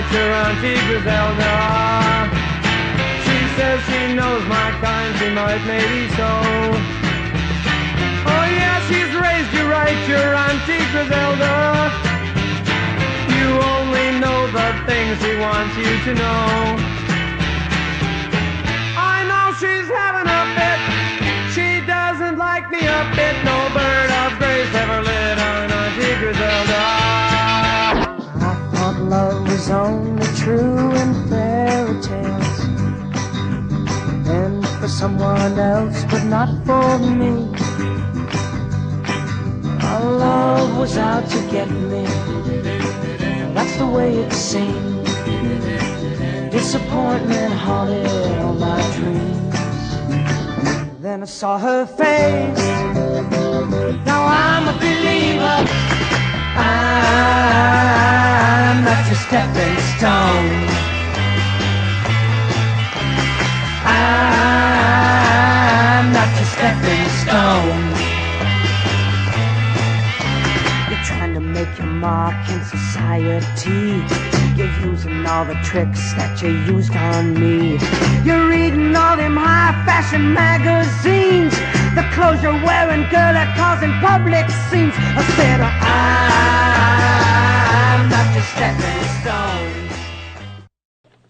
right, your Auntie Griselda. She says she knows my kind, she might maybe so. Oh yeah, she's raised you right, your Auntie Griselda. You only know the things she wants you to know. I know she's having a fit. She doesn't like me a bit. No bird of grace ever lit on Auntie Griselda. I thought love was only true in fairy tales, and for someone else, but not for me. Our love was out to get me. That's the way it seemed. Disappointment haunted all my dreams. Then I saw her face. Now I'm a believer. I'm not your stepping stone. I'm not your stepping stone. You're trying to make your mark in society. You're using all the tricks that you used on me. You're reading all them high-fashion magazines. The clothes you're wearing, girl, are causing public scenes. I said, I'm not your stepping stone.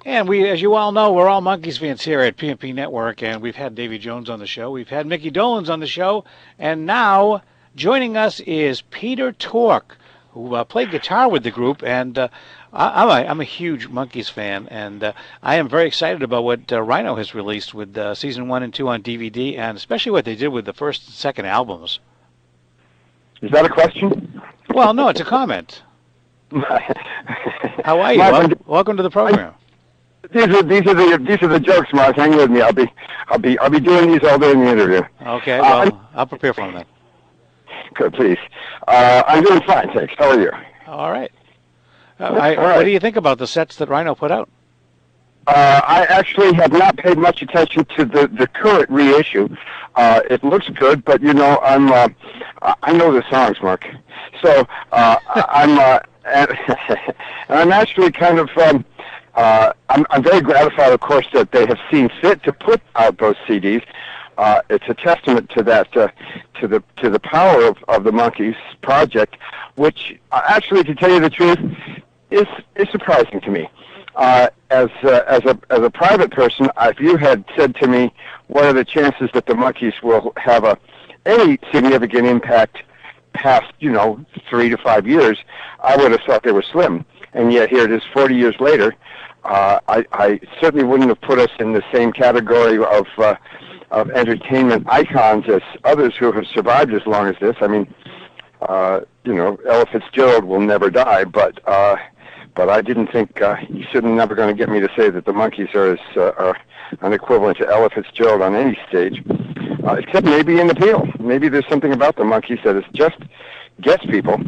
And we, as you all know, we're all Monkees fans here at PNP Network, and we've had Davy Jones on the show. We've had Mickey Dolenz on the show, and now joining us is Peter Tork, who played guitar with the group, and I'm a huge Monkees fan, and I am very excited about what Rhino has released with season 1 and 2 on DVD, and especially what they did with the first and second albums. Is that a question? Well, no, it's a comment. How are you? Welcome to the program. These are the jokes, Mark. Hang with me. I'll be doing these all day in the interview. Okay, well, I'll prepare for them then. Good, please. I'm doing fine, thanks. How are you? All right. What do you think about the sets that Rhino put out? I actually have not paid much attention to the current reissue. It looks good, but you know, I know the songs, Mark. So I'm and I'm actually kind of I'm very gratified, of course, that they have seen fit to put out those CDs. It's a testament to that, to the power of the Monkees project, which actually, to tell you the truth, is surprising to me. As a private person, if you had said to me, what are the chances that the Monkees will have any significant impact past 3 to 5 years, I would have thought they were slim. And yet here it is 40 years later. I certainly wouldn't have put us in the same category of entertainment icons as others who have survived as long as this. I mean, Ella Fitzgerald will never die, but I didn't think you're certainly never going to get me to say that the Monkees are an equivalent to Ella Fitzgerald on any stage, except maybe in appeal. Maybe there's something about the Monkees that just gets people,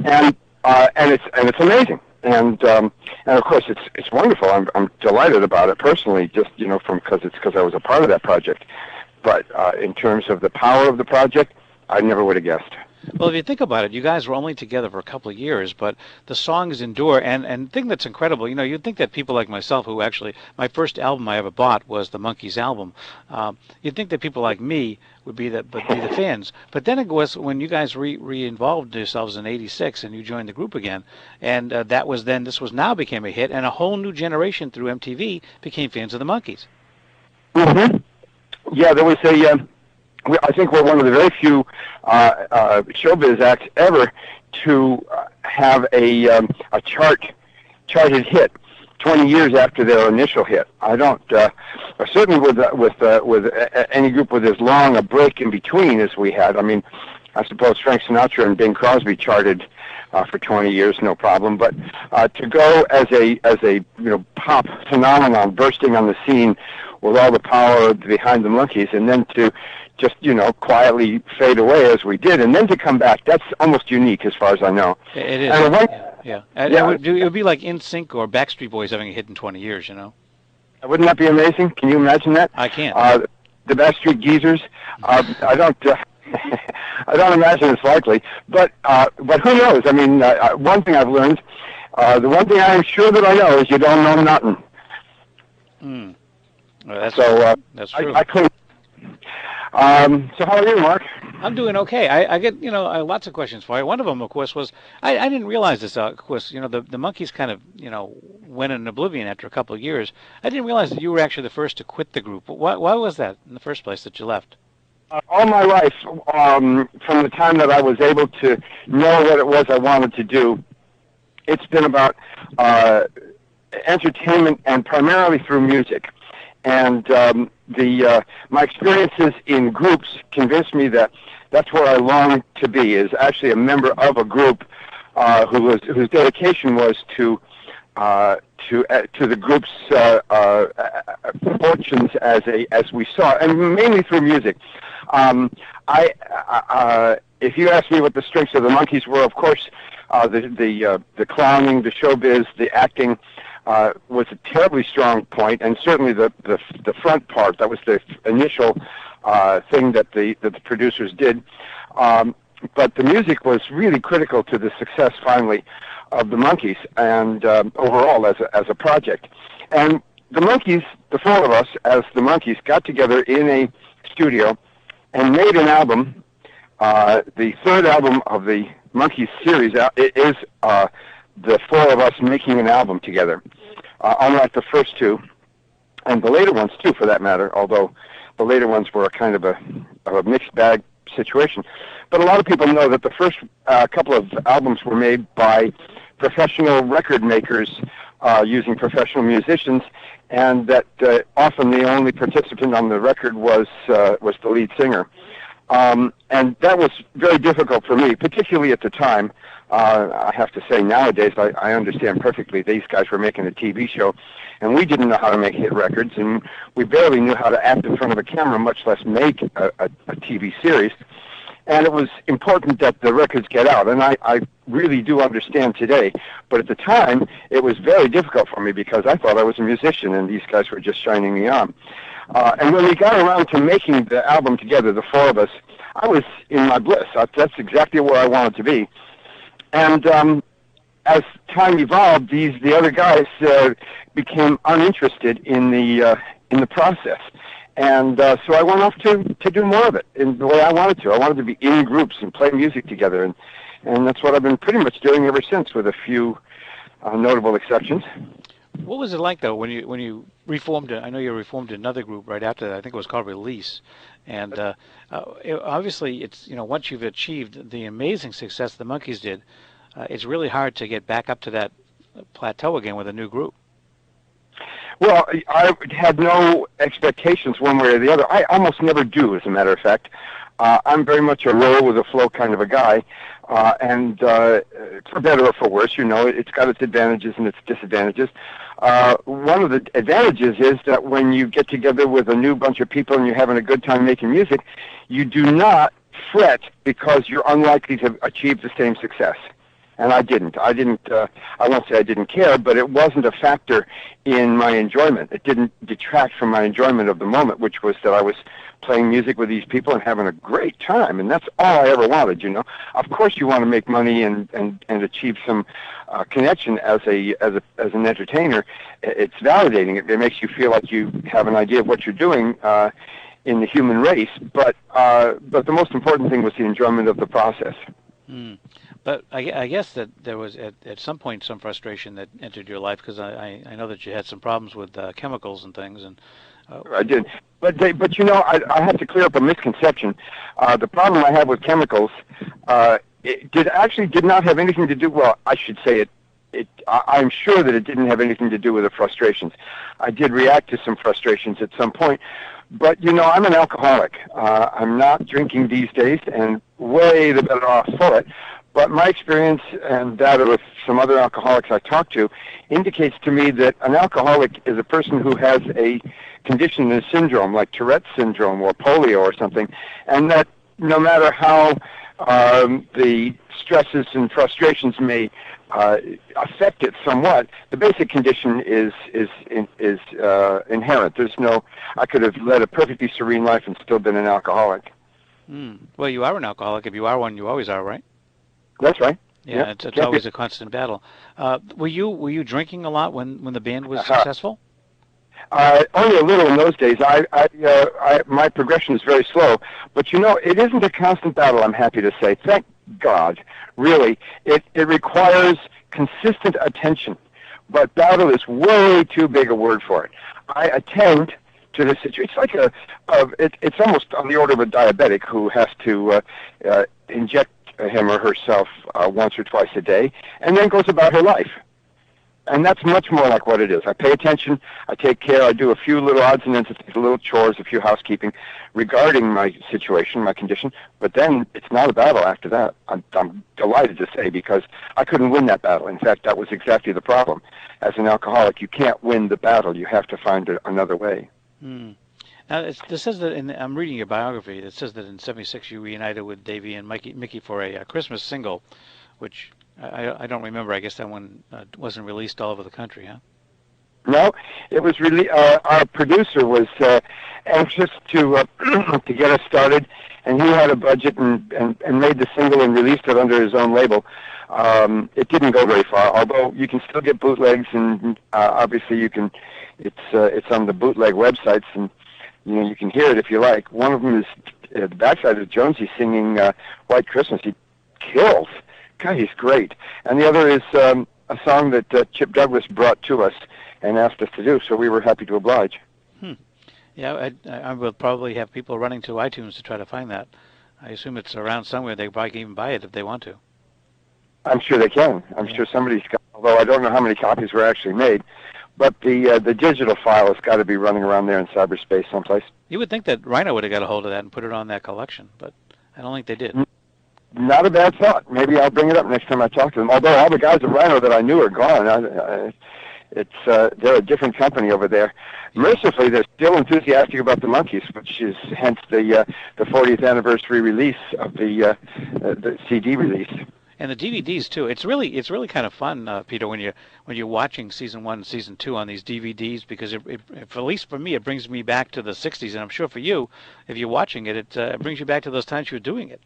and it's amazing. And of course it's wonderful. I'm delighted about it personally, just because I was a part of that project. But in terms of the power of the project, I never would have guessed. Well, if you think about it, you guys were only together for a couple of years, but the songs endure. And the thing that's incredible, you'd think that people like myself, who actually, my first album I ever bought was the Monkees album, you'd think that people like me would be the fans. But then it was when you guys re-involved yourselves in '86 and you joined the group again, and this now became a hit, and a whole new generation through MTV became fans of the Monkees. Mm-hmm. Yeah, there was I think we're one of the very few showbiz acts ever to have a charted hit 20 years after their initial hit. I don't certainly with any group with as long a break in between as we had. I mean, I suppose Frank Sinatra and Bing Crosby charted for 20 years, no problem. But to go as a pop phenomenon bursting on the scene with all the power behind the Monkees, and then to just quietly fade away as we did, and then to come back, that's almost unique as far as I know. It is. It would be like NSYNC or Backstreet Boys having a hit in 20 years. Wouldn't that be amazing? Can you imagine that? I can't. The Backstreet Geezers. I don't. I don't imagine it's likely, but who knows? I mean, one thing I've learned The one thing I am sure that I know is you don't know nothing. Well, that's So that's true. I clean. So how are you, Mark? I'm doing okay. I get, lots of questions for you. One of them, of course, was I didn't realize this. Of course, the Monkees kind of, went in oblivion after a couple of years. I didn't realize that you were actually the first to quit the group. Why was that in the first place that you left? All my life, from the time that I was able to know what it was I wanted to do, it's been about entertainment and primarily through music. And my experiences in groups convinced me that that's where I longed to be, is actually a member of a group whose dedication was to the group's fortunes as we saw, and mainly through music. If you ask me what the strengths of the Monkees were, of course, the clowning, the showbiz, the acting was a terribly strong point, and certainly the front part. That was the initial thing that the producers did. But the music was really critical to the success, finally, of the Monkees, and overall as a project. And the Monkees, the four of us, as the Monkees, got together in a studio and made an album. The third album of the Monkees series is the four of us making an album together, unlike the first two, and the later ones too, for that matter, although the later ones were a kind of a mixed bag situation. But a lot of people know that the first couple of albums were made by professional record makers using professional musicians, and that often the only participant on the record was the lead singer. And that was very difficult for me, particularly at the time. I have to say, nowadays, I understand perfectly. These guys were making a TV show, and we didn't know how to make hit records, and we barely knew how to act in front of a camera, much less make a TV series. And it was important that the records get out, and I really do understand today. But at the time, it was very difficult for me because I thought I was a musician, and these guys were just shining me on. And when we got around to making the album together, the four of us, I was in my bliss. That's exactly where I wanted to be. And as time evolved, the other guys became uninterested in the process. And so I went off to do more of it in the way I wanted to. I wanted to be in groups and play music together, and that's what I've been pretty much doing ever since, with a few notable exceptions. What was it like, though, when you reformed it? I know you reformed another group right after that. I think it was called Release. And obviously, it's once you've achieved the amazing success the Monkees did, it's really hard to get back up to that plateau again with a new group. Well, I had no expectations one way or the other. I almost never do, as a matter of fact. I'm very much a roll with a flow kind of a guy, and for better or for worse, it's got its advantages and its disadvantages. One of the advantages is that when you get together with a new bunch of people and you're having a good time making music, you do not fret because you're unlikely to achieve the same success. And I didn't. I won't say I didn't care, but it wasn't a factor in my enjoyment. It didn't detract from my enjoyment of the moment, which was that I was playing music with these people and having a great time, and that's all I ever wanted. Of course, you want to make money and achieve some connection as an entertainer. It's validating. It makes you feel like you have an idea of what you're doing in the human race. But the most important thing was the enjoyment of the process. But I guess that there was at some point some frustration that entered your life, because I know that you had some problems with chemicals and things. And I did, but I have to clear up a misconception. The problem I have with chemicals it did not have anything to do. Well, I should say it. I'm sure that it didn't have anything to do with the frustrations. I did react to some frustrations at some point, but I'm an alcoholic. I'm not drinking these days, and way the better off for it. But my experience and that with some other alcoholics I talk to indicates to me that an alcoholic is a person who has a condition, a syndrome like Tourette's syndrome or polio or something, and that no matter how the stresses and frustrations may affect it somewhat, the basic condition is inherent. I could have led a perfectly serene life and still been an alcoholic. Well, you are an alcoholic. If you are one, you always are, right? That's right. Yeah, Yep. it's Can't always be- a constant battle. Were you drinking a lot when the band was successful? Only a little in those days. My progression is very slow, but it isn't a constant battle. I'm happy to say, thank God. Really, it requires consistent attention, but battle is way too big a word for it. I attend to the situation. It's like it's almost on the order of a diabetic who has to inject him or herself once or twice a day, and then goes about her life. And that's much more like what it is. I pay attention, I take care, I do a few little odds and ends of things, little chores, a few housekeeping regarding my situation, my condition, but then it's not a battle after that. I'm delighted to say, because I couldn't win that battle. In fact, that was exactly the problem. As an alcoholic, you can't win the battle. You have to find another way. Now, this says that I'm reading your biography. It says that in '76 you reunited with Davey and Mickey for a Christmas single, which I don't remember. I guess that one wasn't released all over the country, huh? No, it was really our producer was anxious to to get us started, and he had a budget and made the single and released it under his own label. It didn't go very far, although you can still get bootlegs, and obviously you can. It's on the bootleg websites, and you can hear it if you like. One of them is the backside of Jonesy singing "White Christmas." He kills. God, he's great. And the other is a song that Chip Douglas brought to us and asked us to do, so we were happy to oblige. Yeah, I will probably have people running to iTunes to try to find that. I assume it's around somewhere. They probably can even buy it if they want to. I'm sure they can. I'm sure somebody's got, although I don't know how many copies were actually made. But the digital file has got to be running around there in cyberspace someplace. You would think that Rhino would have got a hold of that and put it on that collection, but I don't think they did. Not a bad thought. Maybe I'll bring it up next time I talk to them. Although all the guys at Rhino that I knew are gone. They're a different company over there. Mercifully, they're still enthusiastic about the Monkees, which is hence the 40th anniversary release of the CD release. And the DVDs too. It's really kind of fun, Peter, when you're watching season 1 and season 2 on these DVDs, because it at least for me, it brings me back to the '60s, and I'm sure for you, if you're watching it, it brings you back to those times you were doing it.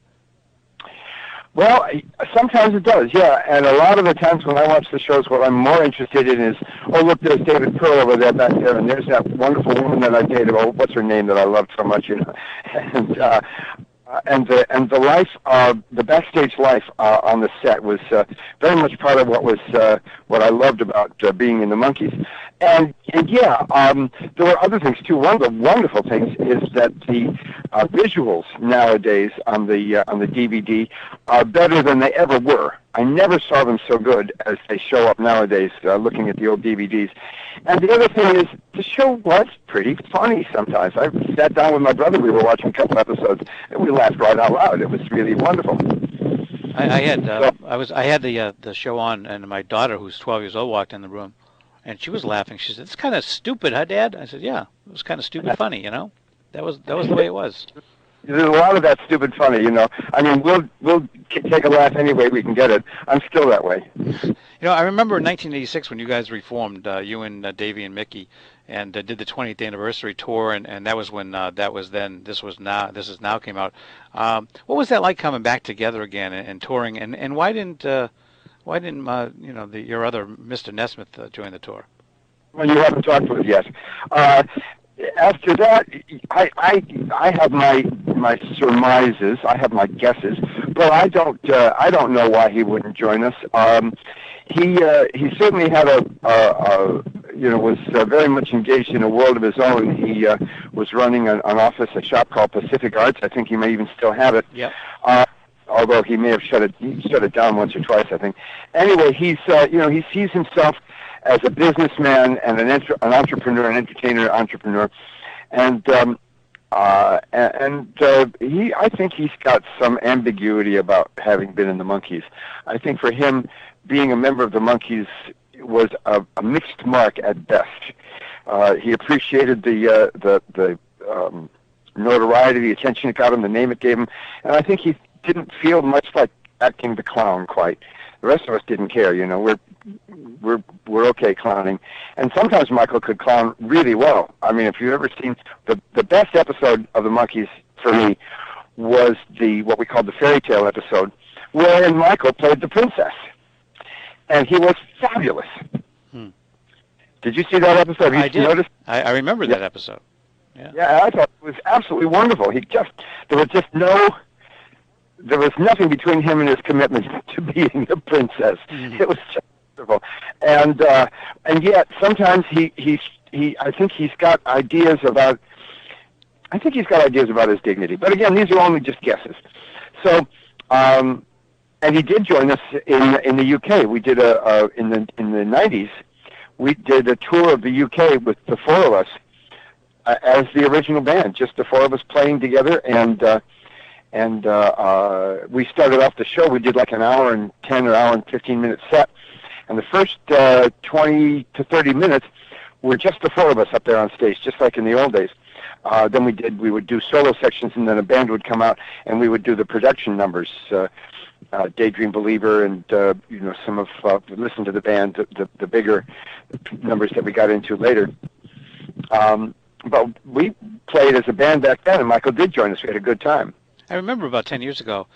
Well, sometimes it does, yeah. And a lot of the times when I watch the shows, what I'm more interested in is, oh, look, there's David Pearl over there back there, and there's that wonderful woman that I dated. Oh, what's her name that I loved so much, And the life, the backstage life on the set was very much part of what I loved about being in the Monkees. And yeah, there were other things too. One of the wonderful things is that the visuals nowadays on the DVD are better than they ever were. I never saw them so good as they show up nowadays, looking at the old DVDs. And the other thing is, the show was pretty funny sometimes. I sat down with my brother, we were watching a couple episodes, and we laughed right out loud. It was really wonderful. I had the show on, and my daughter, who's 12 years old, walked in the room, and she was laughing. She said, "It's kind of stupid, huh, Dad?" I said, "Yeah, it was kind of stupid funny, That was the way it was." There's a lot of that stupid funny, I mean, we'll take a laugh any way we can get it. I'm still that way. I remember in 1986 when you guys reformed, you and Davey and Mickey, and did the 20th anniversary tour, and that was when This Is Now came out. What was that like coming back together again and touring? And why didn't your other Mr. Nesmith join the tour? Well, you haven't talked with yet. After that, I have my surmises. I have my guesses, but I don't know why he wouldn't join us. He certainly had was very much engaged in a world of his own. He was running an office, a shop called Pacific Arts. I think he may even still have it. Yep. Although he may have shut it down once or twice, I think. Anyway, he sees himself as a businessman and an entrepreneur, an entertainer entrepreneur, and I think he's got some ambiguity about having been in the Monkees. I think for him, being a member of the Monkees was a mixed mark at best. He appreciated the notoriety, the attention it got him, the name it gave him, and I think he didn't feel much like acting the clown quite. The rest of us didn't care, we're okay clowning. And sometimes Michael could clown really well. I mean, if you've ever seen the best episode of the Monkees for me was what we called the fairy tale episode, wherein Michael played the princess, and he was fabulous. Did you see that episode? I did. Notice? I remember that episode. Yeah. Yeah, I thought it was absolutely wonderful. There was nothing between him and his commitment to being the princess. It was just wonderful. And yet sometimes I think he's got ideas about his dignity. But again, these are only just guesses. So, and he did join us in the UK. We did in the 90s. We did a tour of the UK with the four of us as the original band, just the four of us playing together. And we started off the show. We did like an hour and 10 or hour and 15-minute set. And the first 20 to 30 minutes were just the four of us up there on stage, just like in the old days. Then we would do solo sections, and then a band would come out, and we would do the production numbers. Daydream Believer, and some of listen to the band, the bigger numbers that we got into later. But we played as a band back then, and Michael did join us. We had a good time. I remember about 10 years ago,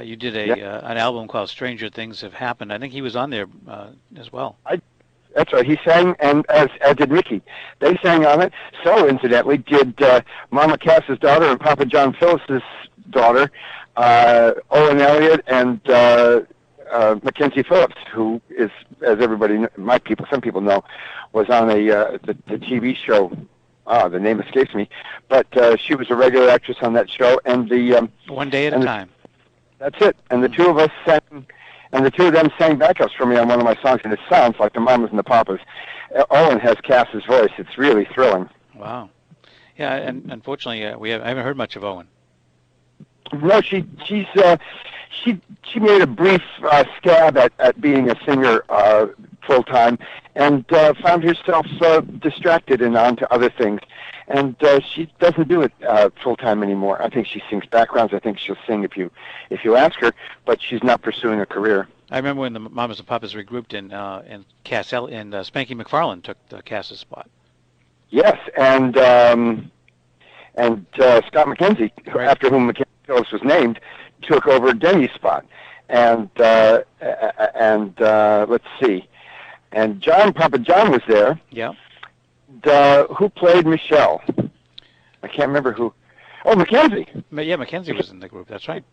you did an album called "Stranger Things Have Happened." I think he was on there as well. That's right. He sang, and as did Mickey. They sang on it. So, incidentally, did Mama Cass's daughter and Papa John Phyllis's daughter, Owen Elliott, and Mackenzie Phillips, who is, as everybody, some people know, was on the TV show. The name escapes me, but she was a regular actress on that show. And the One Day at a Time. That's it. And the two of us sang. And the two of them sang backups for me on one of my songs, and it sounds like the Mamas and the Papas. Owen has Cass's voice. It's really thrilling. Wow. Yeah, and unfortunately, I haven't heard much of Owen. No, she made a brief stab at being a singer full time, and found herself distracted and on to other things. And she doesn't do it full time anymore. I think she sings backgrounds. I think she'll sing if you ask her, but she's not pursuing a career. I remember when the Mamas and Papas regrouped, and Cass and Spanky McFarlane took Cass's spot. Yes, and Scott McKenzie, right, after whom Mackenzie Phillips was named, took over Denny's spot. And let's see, and Papa John was there. Yeah. Who played Michelle? I can't remember who. Oh, Mackenzie. Yeah, Mackenzie was in the group. That's right.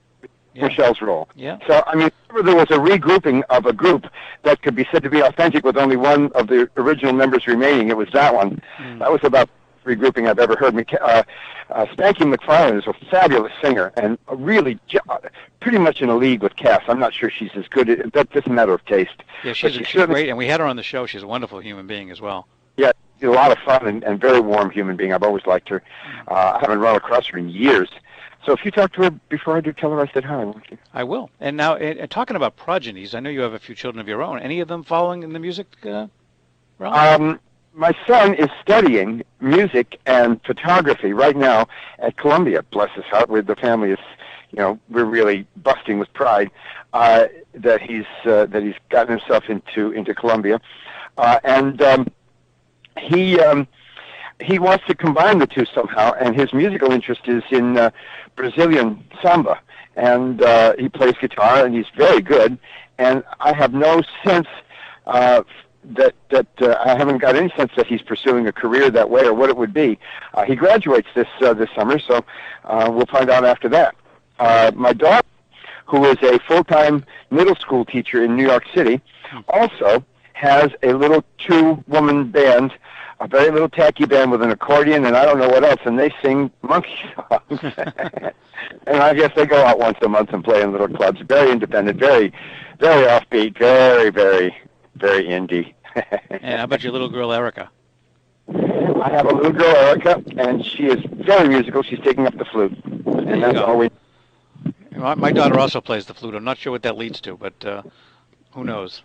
Yeah. Michelle's role. Yeah. So, I mean, there was a regrouping of a group that could be said to be authentic with only one of the original members remaining. It was that one. That was about the regrouping I've ever heard. Spanky McFarlane is a fabulous singer and really pretty much in a league with Cass. I'm not sure she's as good. That's just a matter of taste. Yeah, she's great, and we had her on the show. She's a wonderful human being as well. Yeah, she's a lot of fun and very warm human being. I've always liked her. I haven't run across her in years. So if you talk to her before I do, tell her I said hi. Won't you? I will. And now, talking about progenies, I know you have a few children of your own. Any of them following in the music realm? My son is studying music and photography right now at Columbia. Bless his heart. The family is, we're really busting with pride that he's gotten himself into Columbia, and he wants to combine the two somehow. And his musical interest is in Brazilian samba, and he plays guitar, and he's very good. And I have no sense that I haven't got any sense that he's pursuing a career that way or what it would be. He graduates this summer, so we'll find out after that. My daughter, who is a full-time middle school teacher in New York City, also has a little two-woman band, a very little tacky band with an accordion and I don't know what else, and they sing monkey songs. And I guess they go out once a month and play in little clubs. Very independent, very, very offbeat, very, very, very indie. And how about your little girl, Erica? I have a little girl, Erica, and she is very musical. She's taking up the flute. And that's all we... My daughter also plays the flute. I'm not sure what that leads to, but who knows?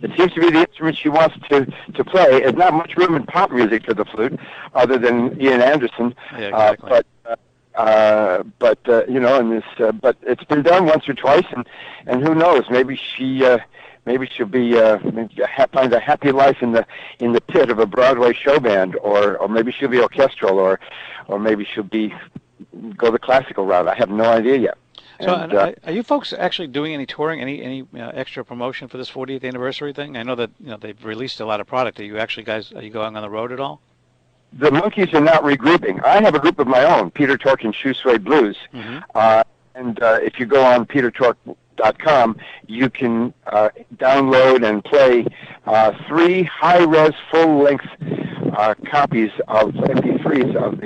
It seems to be the instrument she wants to play. There's not much room in pop music for the flute, other than Ian Anderson. Yeah, exactly. But but it's been done once or twice, and who knows? Maybe she'll be find a happy life in the pit of a Broadway show band, or maybe she'll be orchestral, or maybe she'll go the classical route. I have no idea yet. So, And are you folks actually doing any touring, any extra promotion for this 40th anniversary thing? I know that they've released a lot of product. Are you actually are you going on the road at all? the Monkees are not regrouping. I have a group of my own, Peter Tork and Shoe Suede Blues. Mm-hmm. And if you go on petertork.com, you can download and play 3 high-res, full-length copies of MP3s of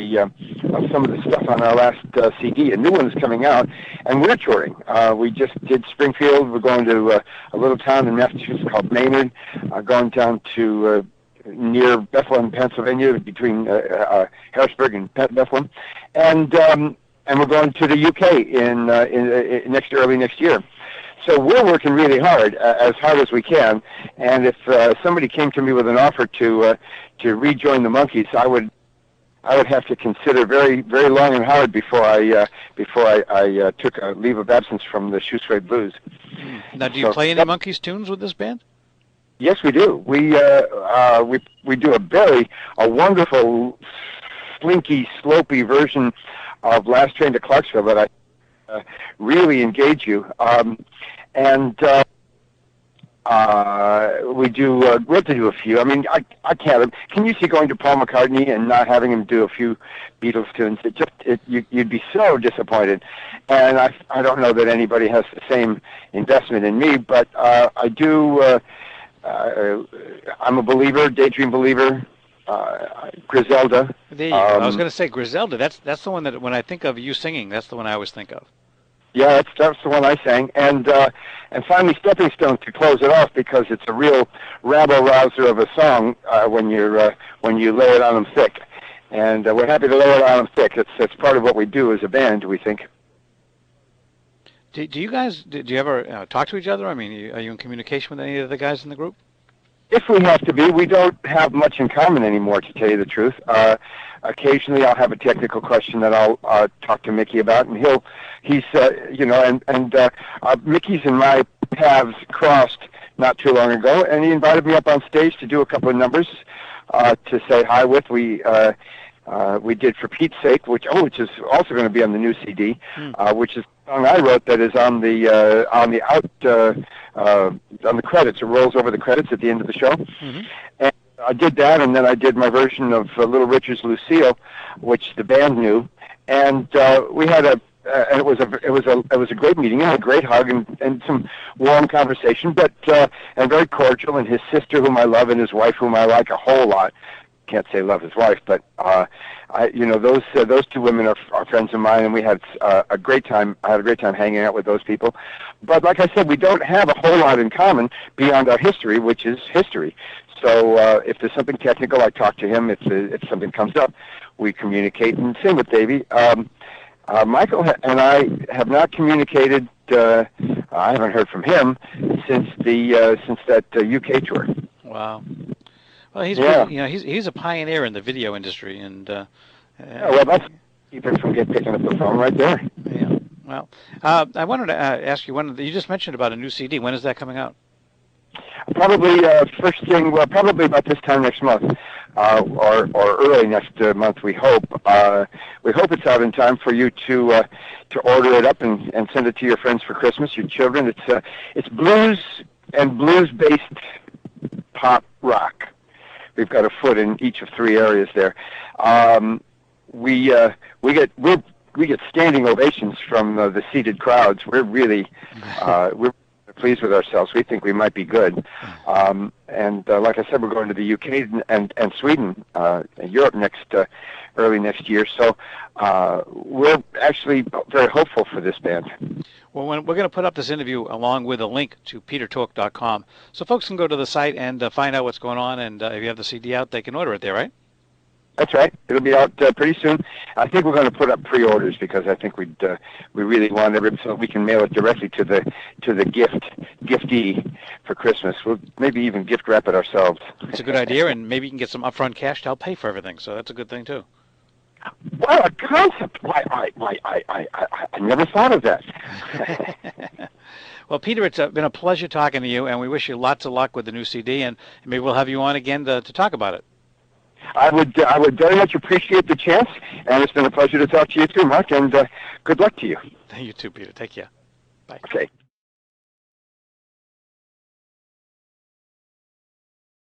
some of the stuff on our last CD. A new one is coming out, and we're touring. We just did Springfield. We're going to a little town in Massachusetts called Maynard. Going down to near Bethlehem, Pennsylvania, between Harrisburg and Bethlehem, and we're going to the UK in early next year. So we're working really hard as we can. And if somebody came to me with an offer to rejoin the Monkees, I would have to consider very, very long and hard before I took a leave of absence from the Shoe Suede Blues. Now, do you play any Monkees tunes with this band? Yes, we do. We do a wonderful, slinky, slopey version of Last Train to Clarksville that I really engage you. And we have to do a few. I mean, I can't. Can you see going to Paul McCartney and not having him do a few Beatles tunes? You'd be so disappointed. And I don't know that anybody has the same investment in me, but I do. I'm a believer, daydream believer. Griselda. There you go. I was going to say Griselda. That's the one that when I think of you singing, that's the one I always think of. Yeah, that's the one I sang, and finally Stepping Stone to close it off, because it's a real rabble rouser of a song when you lay it on them thick, and we're happy to lay it on them thick. It's part of what we do as a band, we think. Do you guys do you ever talk to each other? I mean, are you in communication with any of the guys in the group? If we have to be, we don't have much in common anymore, to tell you the truth. Occasionally, I'll have a technical question that I'll talk to Mickey about, and Mickey's and my paths crossed not too long ago, and he invited me up on stage to do a couple of numbers to say hi with. We did For Pete's Sake, which is also going to be on the new CD, which is a song I wrote that is on the credits. It rolls over the credits at the end of the show. Mm-hmm. And I did that, and then I did my version of Little Richard's Lucille, which the band knew, and we had and it was a great meeting, and a great hug, and some warm conversation, but and very cordial. And his sister, whom I love, and his wife, whom I like a whole lot. Can't say love his wife, but those two women are friends of mine, and we had a great time. I had a great time hanging out with those people. But like I said, we don't have a whole lot in common beyond our history, which is history. So if there's something technical, I talk to him. If something comes up, we communicate. And same with Davey. Michael and I have not communicated. I haven't heard from him since that UK tour. Wow. Well, he's a pioneer in the video industry, and well, that's keep it from picking up the phone right there. Yeah. Well, I wanted to ask you you just mentioned about a new CD. When is that coming out? Probably first thing. Well, probably about this time next month, or early next month. We hope. We hope it's out in time for you to order it up and send it to your friends for Christmas, your children. It's blues and blues-based pop rock. We've got a foot in each of 3 areas there. We get standing ovations from the seated crowds. We're really we're pleased with ourselves. We think we might be good. And like I said, we're going to the UK and Sweden, and Europe early next year. So we're actually very hopeful for this band. Well, we're going to put up this interview along with a link to petertork.com, so folks can go to the site and find out what's going on. And if you have the CD out, they can order it there, right? That's right. It'll be out pretty soon. I think we're going to put up pre-orders, because I think we really want it so we can mail it directly to the giftee for Christmas. We'll maybe even gift wrap it ourselves. It's a good idea, and maybe you can get some upfront cash to help pay for everything. So that's a good thing too. What a concept! I never thought of that. Well, Peter, it's been a pleasure talking to you, and we wish you lots of luck with the new CD, and maybe we'll have you on again to talk about it. I would very much appreciate the chance, and it's been a pleasure to talk to you too, Mark, and good luck to you. You too, Peter. Take care. Bye. Okay.